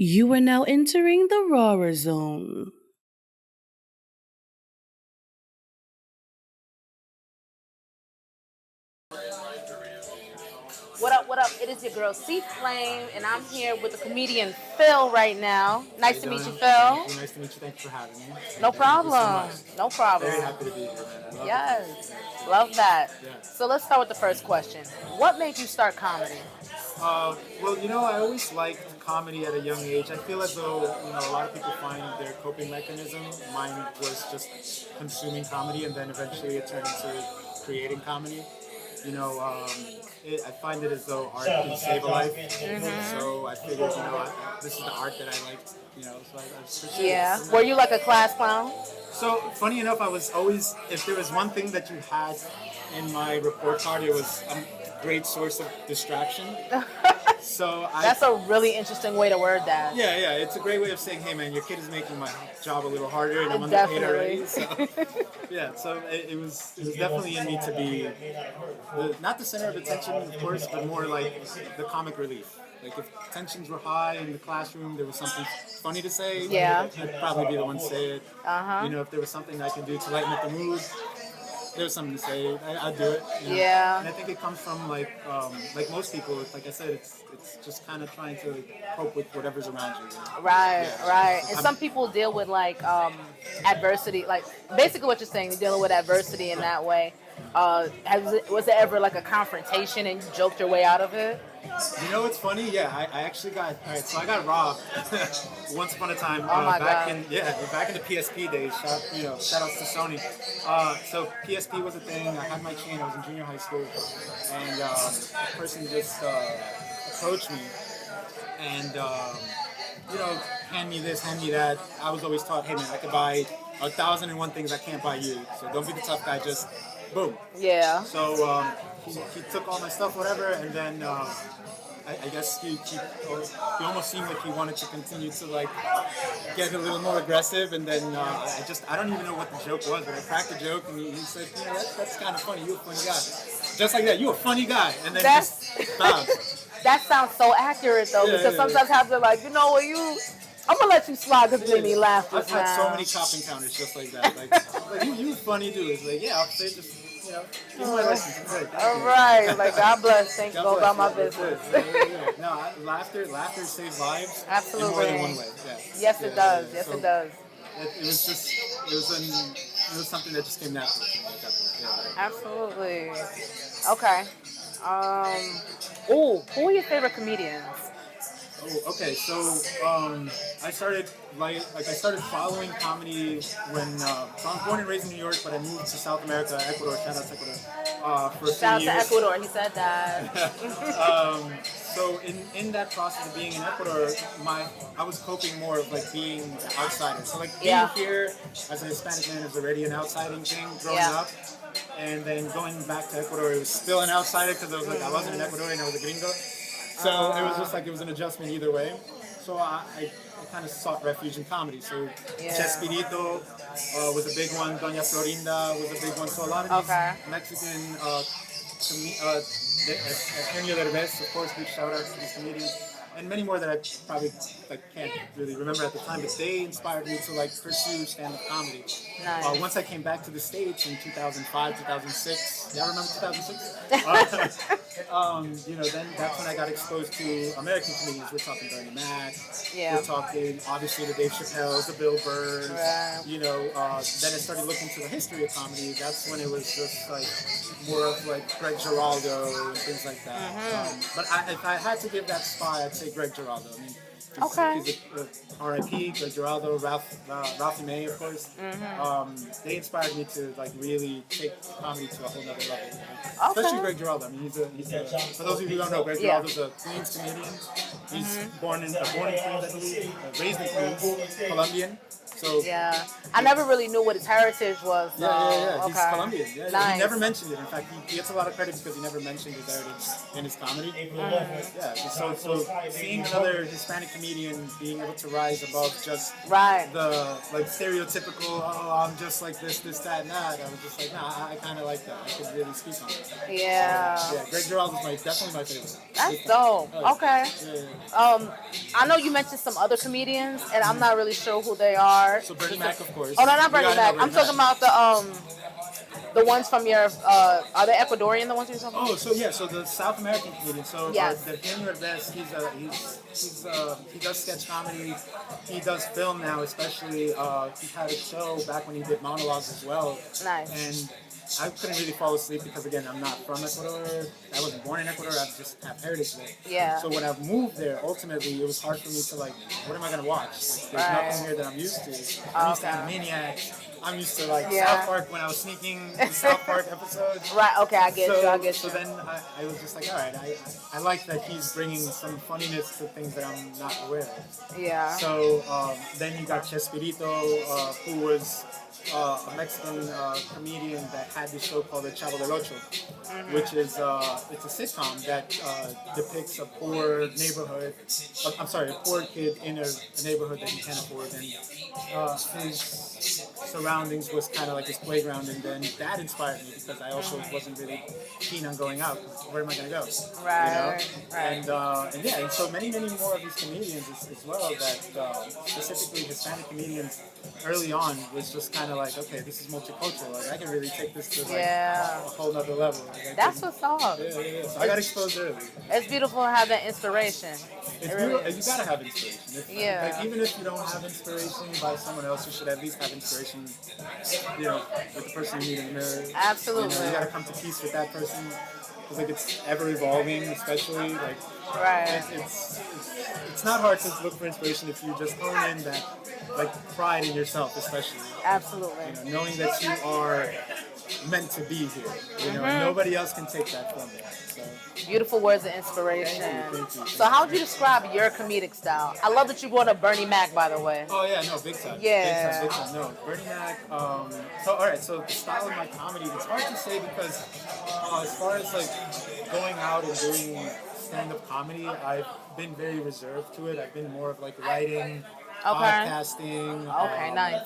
You are now entering the Rawrrzone. What up, what up? It is your girl, Cee Flame, and I'm here with the comedian Phil right now. How Nice you to meet you, doing? Phil. Nice to meet you. Thank you for having me. No Thank you so problem. much. No problem. Very happy to be here, man. I love Yes. it. Love that. Yeah. So let's start with the first question. What made you start comedy? Well, I always liked comedy at a young age. I feel as though, a lot of people find their coping mechanism. Mine was just consuming comedy, and then eventually it turned into creating comedy. You know, um, I find it as though art can save a life. So I figured, this is the art that I like. So I pursued Yeah. it. Were you like a class clown? So funny enough, I was always, if there was one thing that you had in my report card, it was a great source of distraction. So That's a really interesting way to word that. yeah, it's a great way of saying, hey man, your kid is making my job a little harder, and I'm underpaid already. So yeah, so it was definitely in me to be not the center of attention, of course, but more like the comic relief. Like if tensions were high in the classroom, there was something funny to say. Yeah. I'd probably be the one to say it. Uh-huh. If there was something I could do to lighten up the mood, there was something to say. I'd do it. Yeah. And I think it comes from like most people. Like I said, it's just kind of trying to cope with whatever's around you. Right, Yeah. right. And some people deal with like adversity, like basically what you're saying, you're dealing with adversity in that way. Was it ever like a confrontation and you joked your way out of it? What's funny? Yeah, I actually got all right. So I got robbed once upon a time. Oh my back God. back in the PSP days. Shout outs to Sony. So PSP was a thing. I had my chain. I was in junior high school, and a person just approached me, and hand me this, hand me that. I was always taught, hey man, I could buy 1,001 things I can't buy you. So don't be the tough guy. Just boom. Yeah. So he took all my stuff, whatever, and then I guess he almost seemed like he wanted to continue to like get a little more aggressive, and then I don't even know what the joke was, but I cracked the joke, and he said, that's kind of funny. You're a funny guy, just like that. You're a funny guy, and then That's just bounced. that sounds so accurate though, Yeah, because yeah, sometimes have to like, I'm gonna let you slide because you made me laugh I've just had so now. many cop encounters just like that. Like you funny dude. It's like, yeah, I'll say just give me my lessons. It's great. Thank All you. right, like God bless. Thanks. God Go bless about my you. That's business. it. Yeah. No, laughter saves lives in more Absolutely. than one way. Yeah. Yes, it does. Yes, So it does. it was something that just came natural to me at that point. Yeah. Absolutely. Okay. Who are your favorite comedians? Oh, okay. So I started I started following comedy when so I was born and raised in New York, but I moved to South America, Ecuador. Shout out to Ecuador for a few Shout out to years. Ecuador. He said that. So in that process of being in Ecuador, I was coping more of like being the outsider. So like being Yeah. here as a Hispanic man is already an outsiding thing growing Yeah. up, and then going back to Ecuador, it was still an outsider because I wasn't an Ecuadorian, I was a gringo. So it was just like it was an adjustment either way. So I kind of sought refuge in comedy. So Yeah. Chespirito was a big one. Doña Florinda was a big one. So a lot of these Okay. Mexican Eugenio Derbez, of course, big shout out to these comedians, and many more that I probably can't really remember at the time, but they inspired me to pursue stand-up comedy. Nice. Once I came back to the States in 2005, 2006, y'all remember 2006? Then that's when I got exposed to American comedians. We're talking Bernie Mac, Yeah. we're talking obviously the Dave Chappelle's, the Bill Burrs. Right. Then I started looking to the history of comedy. That's when it was just more of Greg Giraldo and things like that. But if I had to give that spot, I'd say Greg Giraldo. I mean, Okay. he's R.I.P. Greg Giraldo, Ralphie May, of course. They inspired me to really take comedy to a whole nother level. Especially Greg Giraldo. I mean, he's a for those of you who don't know, Greg Yeah. Giraldo's a Queens comedian. He's born in Queens, I believe, raised in Queens, Colombian. So Yeah. I never really knew what his heritage was. So. yeah. He's Okay. Colombian. Yeah, Nice. he never mentioned it. In fact, he gets a lot of credit because he never mentioned his heritage in his comedy. Yeah. So seeing another Hispanic comedian being able to rise above just Right. the like stereotypical, oh, I'm just like this, that, and that. I was just like, nah, I kind of like that. I could really speak on that. Yeah. Yeah, Greg Giraldo is definitely my favorite. That's Big time. dope. Oh, yeah. Okay. I know you mentioned some other comedians, and I'm not really sure who they are. So Bernie Mac, of course. Oh no, not You Bernie gotta Mac. know I'm Bernie talking Mac. about the ones from your. Are they Ecuadorian? The ones you're talking about? Oh, so yeah, so the South American comedian. So Yes. the Daniel Rawrrzone, he does sketch comedy. He does film now, especially. He had a show back when he did monologues as well. Nice. And I couldn't really fall asleep because again, I'm not from Ecuador. I wasn't born in Ecuador. I just have heritage there. Yeah. So when I moved there, ultimately, it was hard for me to like, what am I gonna watch? Like, there's Right. nothing here that I'm used to. I'm used to Okay. Animaniacs. I'm used to like Yeah. South Park when I was sneaking the South Park episodes. Right. Okay, I get you. I get So you. then I was just like, all right, I like that he's bringing some funniness to things that I'm not aware of. Yeah. So then you got Chespirito, who was a Mexican comedian that had this show called The Chavo del Ocho, which is it's a sitcom that depicts a poor neighborhood. I'm sorry, a poor kid in a neighborhood that he can't afford, and his surroundings was kind of like his playground, and then that inspired me because I also wasn't really keen on going out. Where am I gonna go? Right, right. And yeah, and so many more of these comedians as well that specifically Hispanic comedians early on was just kind of like, okay, this is multicultural. Like I can really take this to like Yeah. a whole nother level. Like, I That's can- what's up. yeah. So I got exposed early. It's beautiful to have that inspiration. It's It really beautiful. You gotta have inspiration. Yeah. Like, even if you don't have inspiration by someone else, you should at least have inspiration, you know, with the person you meet in the mirror. Absolutely. You gotta come to peace with that person. Because like it's ever evolving, especially like Right. it's not hard to look for inspiration if you just hone in that like pride in yourself, especially. Absolutely. You know, knowing that you are meant to be here. You know, and nobody else can take that from you. So. Beautiful words of inspiration. Thank you. So how would you describe your comedic style? I love that you brought up Bernie Mac, by the way. Oh yeah, no, big time. Yeah. Big time. No, Bernie Mac. So all right, so the style of my comedy, it's hard to say because as far as like going out and doing stand-up comedy, I've been very reserved to it. I've been more of like writing, podcasting. Okay, nice.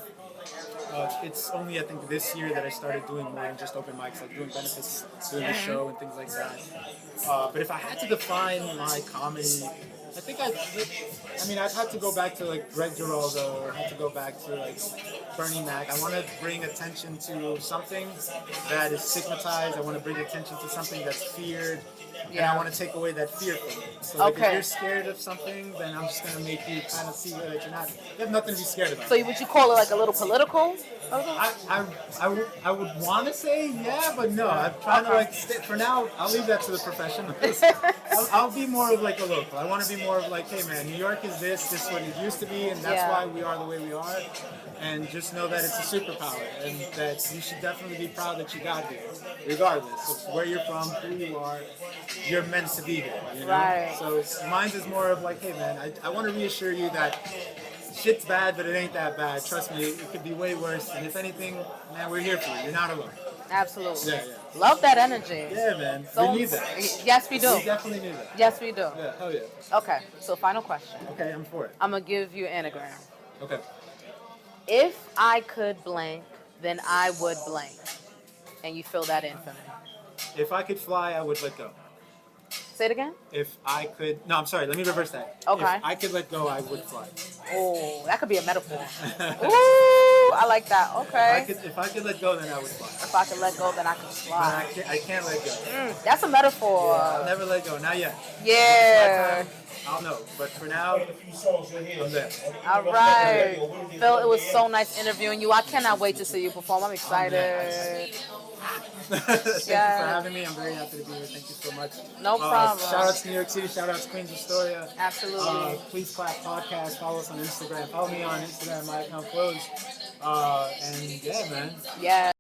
It's only I think this year that I started doing more than just open mics, like doing benefits, doing a show and things like that. But if I had to define my comedy, I think I'd have to go back to like Greg Giraldo, or have to go back to like Bernie Mac. I want to bring attention to something that is stigmatized. I want to bring attention to something that's feared. And I want to take away that fear from you. So like, if you're scared of something, then I'm just gonna make you kind of see that you're not. You have nothing to be scared about. So would you call it like a little political? I would want to say yeah, but no. I'm trying to like for now. I'll leave that to the professionals. I'll be more of like a local. I want to be more of like, hey man, New York is this is what it used to be, and that's why we are the way we are. And just know that it's a superpower, and that you should definitely be proud that you got here, regardless of where you're from, who you are. You're meant to be here, you know? Right. So mine's is more of like, hey man, I want to reassure you that shit's bad, but it ain't that bad. Trust me, it could be way worse. And if anything, man, we're here for you. You're not alone. Absolutely. Yeah. Love that energy. Yeah, man. So, we need that. Yes, we do. We definitely need that. Yes, we do. Yeah, hell yeah. Okay, so final question. Okay, I'm for it. I'm going to give you an anagram. Okay. If I could blank, then I would blank. And you fill that in for me. If I could fly, I would let go. Say it again? If I could... No, I'm sorry. Let me reverse that. Okay. If I could let go, I would fly. Oh, that could be a metaphor. Ooh, I like that. Okay. If I could let go, then I would fly. If I could let go, then I could But fly. I can't let go. That's a metaphor. I'll never let go. Not yet. Yeah. I'll know. But for now, I'm there. All right. Phil, it was so nice interviewing you. I cannot wait to see you perform. I'm excited. Thank you for having me. I'm very happy to be here. Thank you so much. No problem. Shout out to New York City. Shout out to Queens Astoria. Absolutely. Please Clap Podcast. Follow us on Instagram. Follow me on Instagram. My account closed. And yeah, man. Yeah.